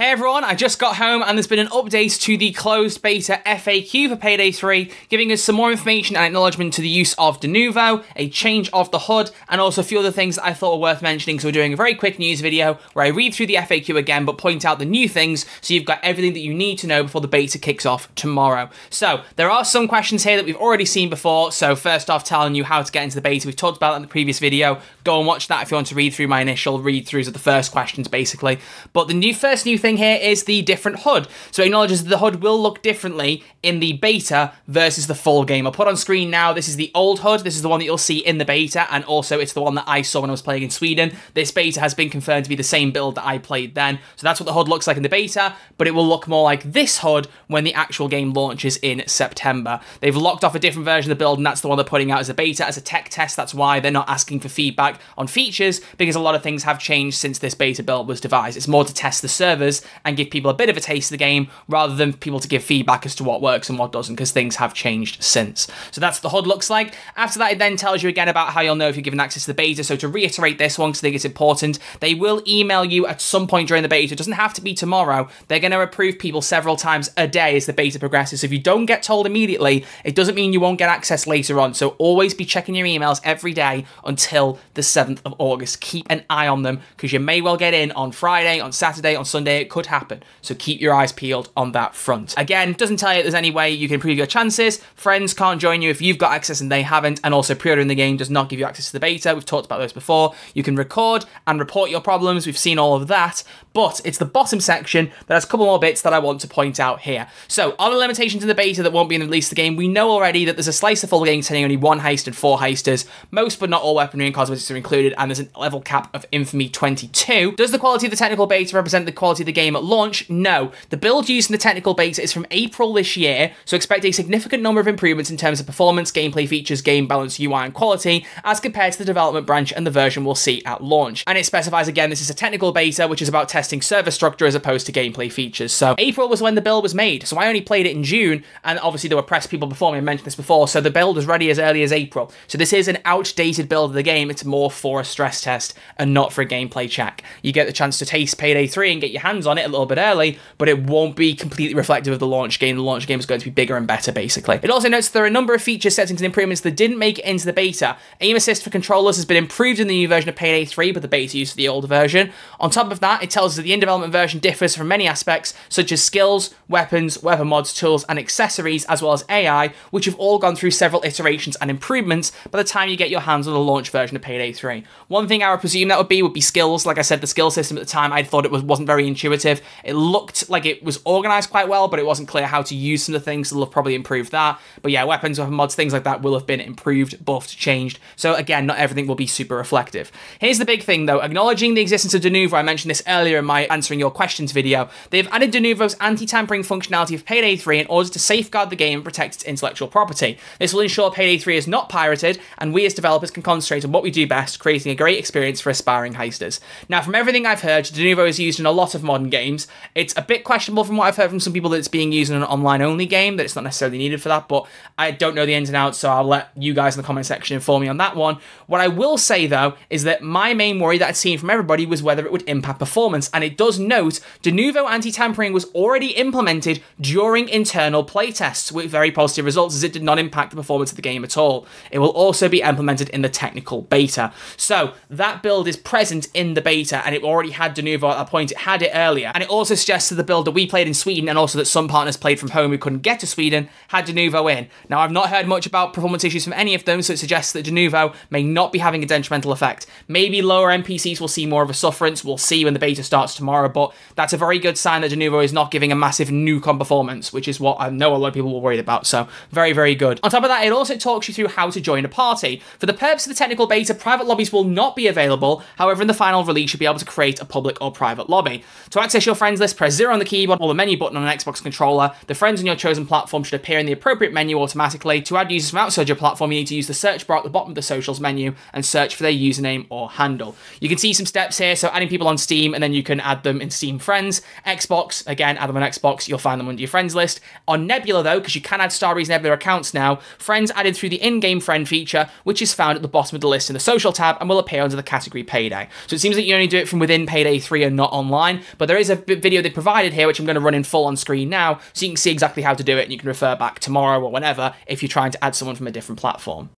Hey everyone, I just got home and there's been an update to the closed beta FAQ for Payday 3, giving us some more information and acknowledgement to the use of Denuvo, a change of the HUD, and also a few other things that I thought were worth mentioning. So we're doing a very quick news video where I read through the FAQ again, but point out the new things so you've got everything that you need to know before the beta kicks off tomorrow. So there are some questions here that we've already seen before. So first off, telling you how to get into the beta. We've talked about that in the previous video. Go and watch that if you want to read through my initial read-throughs of the first questions, basically. But the first new thing here is the different HUD. So it acknowledges that the HUD will look differently in the beta versus the full game. I'll put on screen now, this is the old HUD. This is the one that you'll see in the beta, and also it's the one that I saw when I was playing in Sweden. This beta has been confirmed to be the same build that I played then. So that's what the HUD looks like in the beta, but it will look more like this HUD when the actual game launches in September. They've locked off a different version of the build, and that's the one they're putting out as a beta, as a tech test. That's why they're not asking for feedback on features, because a lot of things have changed since this beta build was devised. It's more to test the servers and give people a bit of a taste of the game, rather than people to give feedback as to what works and what doesn't, because things have changed since. So that's what the HUD looks like. After that, it then tells you again about how you'll know if you're given access to the beta. So to reiterate this one, because I think it's important, they will email you at some point during the beta. It doesn't have to be tomorrow. They're going to approve people several times a day as the beta progresses. So if you don't get told immediately, it doesn't mean you won't get access later on. So always be checking your emails every day until the 7th of August. Keep an eye on them, because you may well get in on Friday, on Saturday, on Sunday. It could happen. So keep your eyes peeled on that front. Again, doesn't tell you if there's any way you can improve your chances. Friends can't join you if you've got access and they haven't, and also pre-ordering the game does not give you access to the beta. We've talked about those before. You can record and report your problems. We've seen all of that, but it's the bottom section that has a couple more bits that I want to point out here. So, are the limitations in the beta that won't be in the release of the game? We know already that there's a slice of full game containing only 1 heist and 4 heisters. Most but not all weaponry and cosmetics are included, and there's a level cap of Infamy 22. Does the quality of the technical beta represent the quality of the game at launch? No. The build used in the technical beta is from April this year, so expect a significant number of improvements in terms of performance, gameplay features, game balance, UI, and quality, as compared to the development branch and the version we'll see at launch. And it specifies again, this is a technical beta, which is about testing server structure as opposed to gameplay features. So April was when the build was made, so I only played it in June, and obviously there were press people before me, I mentioned this before, so the build was ready as early as April. So this is an outdated build of the game. It's more for a stress test and not for a gameplay check. You get the chance to taste Payday 3 and get your hands on it a little bit early, but it won't be completely reflective of the launch game. The launch game is going to be bigger and better, basically. It also notes that there are a number of features, settings, and improvements that didn't make it into the beta. Aim assist for controllers has been improved in the new version of Payday 3, but the beta used the old version. On top of that, it tells us that the in-development version differs from many aspects, such as skills, weapons, weapon mods, tools, and accessories, as well as AI, which have all gone through several iterations and improvements by the time you get your hands on the launch version of Payday 3. One thing I would presume that would be skills. Like I said, the skill system at the time, I thought it wasn't very intuitive. It looked like it was organized quite well, but it wasn't clear how to use some of the things, so they'll have probably improved that. But yeah, weapons, weapon mods, things like that will have been improved, buffed, changed. So again, not everything will be super reflective. Here's the big thing though, acknowledging the existence of Denuvo. I mentioned this earlier in my answering your questions video. They've added Denuvo's anti-tampering functionality of Payday 3 in order to safeguard the game and protect its intellectual property. This will ensure Payday 3 is not pirated, and we as developers can concentrate on what we do best, creating a great experience for aspiring heisters. Now, from everything I've heard, Denuvo is used in a lot of modern games. It's a bit questionable from what I've heard from some people that it's being used in an online-only game, that it's not necessarily needed for that, but I don't know the ins and outs, so I'll let you guys in the comment section inform me on that one. What I will say, though, is that my main worry that I'd seen from everybody was whether it would impact performance, and it does note Denuvo anti-tampering was already implemented during internal playtests with very positive results, as it did not impact the performance of the game at all. It will also be implemented in the technical beta. So that build is present in the beta, and it already had Denuvo at that point. It had it earlier, and it also suggests that the build that we played in Sweden, and also that some partners played from home who couldn't get to Sweden, had Denuvo in. Now, I've not heard much about performance issues from any of them, so it suggests that Denuvo may not be having a detrimental effect. Maybe lower NPCs will see more of a sufferance. We'll see when the beta starts tomorrow, but that's a very good sign that Denuvo is not giving a massive nuke on performance, which is what I know a lot of people were worried about, so very, very good. On top of that, it also talks you through how to join a party. For the purpose of the technical beta, private lobbies will not be available. However, in the final release, you'll be able to create a public or private lobby. To access your friends list, press 0 on the keyboard or the menu button on an Xbox controller. The friends on your chosen platform should appear in the appropriate menu automatically. To add users from outside your platform, you need to use the search bar at the bottom of the socials menu and search for their username or handle. You can see some steps here, so adding people on Steam, and then you can add them in Steam Friends. Xbox, again, add them on Xbox, you'll find them under your friends list. On Nebula though, because you can add Starbreeze Nebula accounts now, friends added through the in-game friend feature, which is found at the bottom of the list in the social tab and will appear under the category Payday. So it seems that you only do it from within Payday 3 and not online, but there is a video they provided here, which I'm going to run in full on screen now, so you can see exactly how to do it, and you can refer back tomorrow or whenever if you're trying to add someone from a different platform.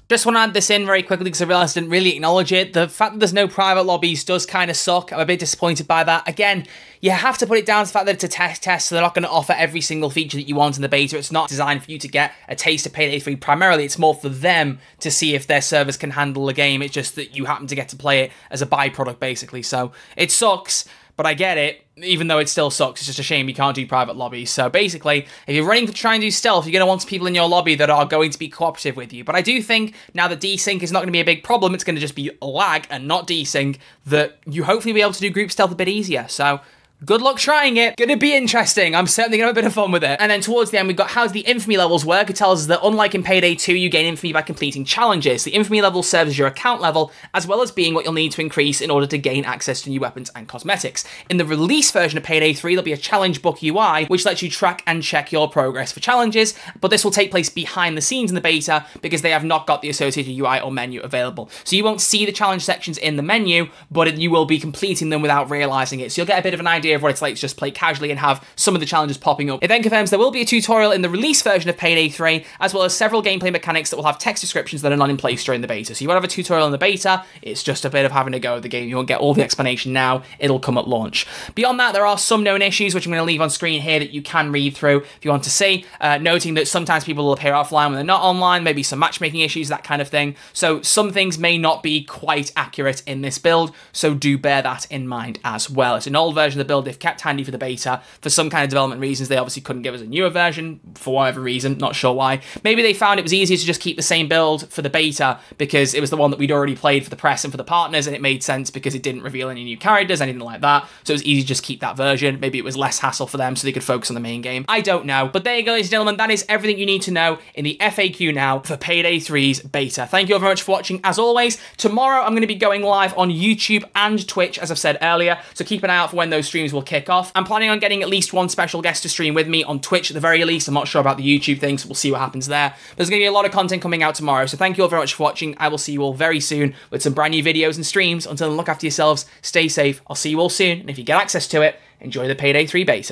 Just want to add this in very quickly because I realised I didn't really acknowledge it. The fact that there's no private lobbies does kind of suck. I'm a bit disappointed by that. Again, you have to put it down to the fact that it's a test, so they're not going to offer every single feature that you want in the beta. It's not designed for you to get a taste of Payday 3 primarily. It's more for them to see if their servers can handle the game. It's just that you happen to get to play it as a byproduct, basically. So it sucks, but I get it. Even though it still sucks, it's just a shame you can't do private lobbies. So basically, if you're running to try and do stealth, you're going to want people in your lobby that are going to be cooperative with you. But I do think, now that desync is not going to be a big problem, it's going to just be lag and not desync, that you hopefully be able to do group stealth a bit easier. So good luck trying it. Gonna be interesting. I'm certainly gonna have a bit of fun with it. And then towards the end, we've got how the infamy levels work. It tells us that unlike in Payday 2, you gain infamy by completing challenges. The infamy level serves as your account level, as well as being what you'll need to increase in order to gain access to new weapons and cosmetics. In the release version of Payday 3, there'll be a challenge book UI, which lets you track and check your progress for challenges, but this will take place behind the scenes in the beta because they have not got the associated UI or menu available. So you won't see the challenge sections in the menu, but you will be completing them without realizing it. So you'll get a bit of an idea of what it's like to just play casually and have some of the challenges popping up. It then confirms there will be a tutorial in the release version of Payday 3, as well as several gameplay mechanics that will have text descriptions that are not in place during the beta. So you won't have a tutorial in the beta, it's just a bit of having to go with the game. You won't get all the explanation now, it'll come at launch. Beyond that, there are some known issues, which I'm going to leave on screen here that you can read through if you want to see, noting that sometimes people will appear offline when they're not online, maybe some matchmaking issues, that kind of thing. So some things may not be quite accurate in this build, so do bear that in mind as well. It's an old version of the build they've kept handy for the beta. For some kind of development reasons, they obviously couldn't give us a newer version, for whatever reason, not sure why. Maybe they found it was easier to just keep the same build for the beta because it was the one that we'd already played for the press and for the partners, and it made sense because it didn't reveal any new characters, anything like that, so it was easy to just keep that version. Maybe it was less hassle for them so they could focus on the main game. I don't know. But there you go, ladies and gentlemen, that is everything you need to know in the FAQ now for Payday 3's beta. Thank you all very much for watching. As always, tomorrow I'm going to be going live on YouTube and Twitch, as I've said earlier, so keep an eye out for when those streams will kick off. I'm planning on getting at least one special guest to stream with me on Twitch at the very least. I'm not sure about the YouTube thing, so we'll see what happens there. There's going to be a lot of content coming out tomorrow, so thank you all very much for watching. I will see you all very soon with some brand new videos and streams. Until then, look after yourselves, stay safe. I'll see you all soon, and if you get access to it, enjoy the Payday 3 beta.